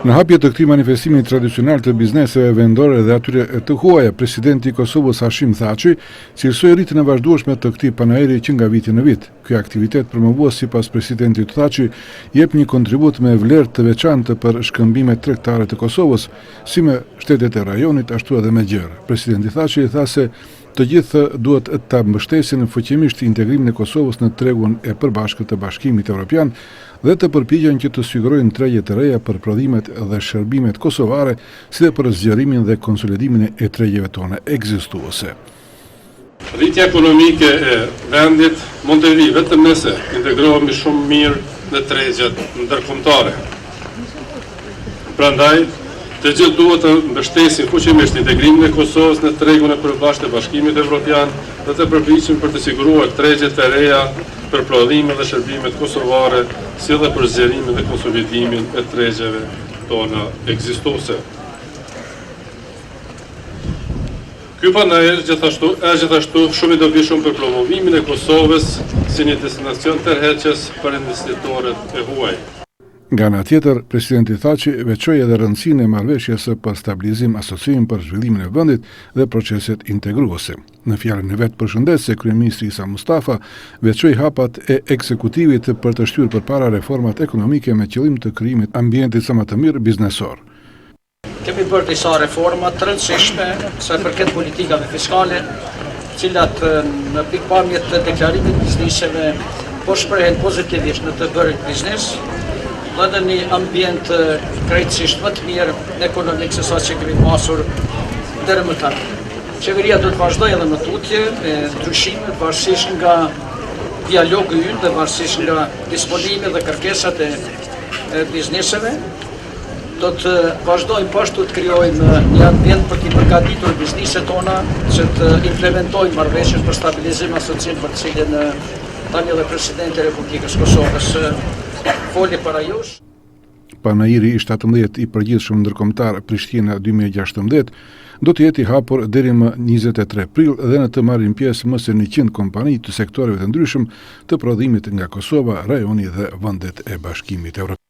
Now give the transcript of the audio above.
Në hapje të këtij manifestimi tradicional të bizneseve vendore dhe atyre të huaja, presidenti i Kosovës Hashim Thaçi cilësoi rritjen e vazhdueshme të këtij panajeri që nga viti në vit. Ky aktivitet promovues sipas presidentit Thaçi jep një kontribut me vlerë të veçantë për shkëmbimet tregtare të Kosovës, si me shtetet e rajonit ashtu edhe me gjerë. Presidenti Thaçi tha se të gjithë duhet ta mbështesin fuqimisht integrimin e Kosovës në tregun e përbashkët të Bashkimit Evropian dhe të përpiqen që të sigurojnë tregje të reja për prodhimet dhe shërbimet kosovare, si dhe për zgjerimin dhe konsolidimin e tregjeve tona ekzistuese. Rritja ekonomike e vendit mund të vi vetëm nëse integrohemi shumë mirë në tregjet ndërkombëtare. Prandaj, të gjithë duhet të mbështesin fuqimisht integrimin e Kosovës në tregun e përbashkët të Bashkimit Evropian dhe të përpiqen për të siguruar tregjet të reja për prodhimet dhe shërbimet kosovare, si dhe për zgjerimin dhe konsolidimin e tregjeve tona ekzistuese. Ky panajër gjithashtu shumë i dobishëm për promovimin e Kosovës si një destinacion tërheqës për investitorët e huaj. Nga ana tjetër, presidenti Thaçi veçoi edhe rëndësinë e marrëveshjes për stabilizim asociim për zhvillimin e vendit dhe proceset integruese. Në fjalën e vet përshëndetëse, kryeministri Isa Mustafa veçoi hapat e ekzekutivit për të shtyrë përpara reformat ekonomike me qëllim të krijimit ambientit sa më të mirë biznesor. Kemi bërë disa reforma të rëndësishme sa i përket politikave fiskale, të cilat në pikpamje të deklarimit bizneseve po shprehen pozitivisht në të bërë biznes, dhe një ambient krejtësisht më të mirë ekonomik se sa që kemi pasur deri më tani. Qeveria do të vazhdojë edhe në tutje me ndryshime varësisht nga dialogu ynë dhe varësisht nga disponimi dhe kërkesat e bizneseve. Do të vazhdojmë po ashtu të krijojmë një ambient për të përgatitur bizneset tona që të implementojmë marrëveshjet për stabilizim asociim për të cilën tani edhe presidenti i Republikës Kosovës foli para jush. Panajiri i 17 i përgjithshëm ndërkombëtar Prishtina 2016 do të jetë i hapur deri më 23 prill dhe në të marrin pjesë më se 100 kompani të sektoreve të ndryshëm të prodhimit nga Kosova, rajoni dhe vendet e Bashkimit Evropian.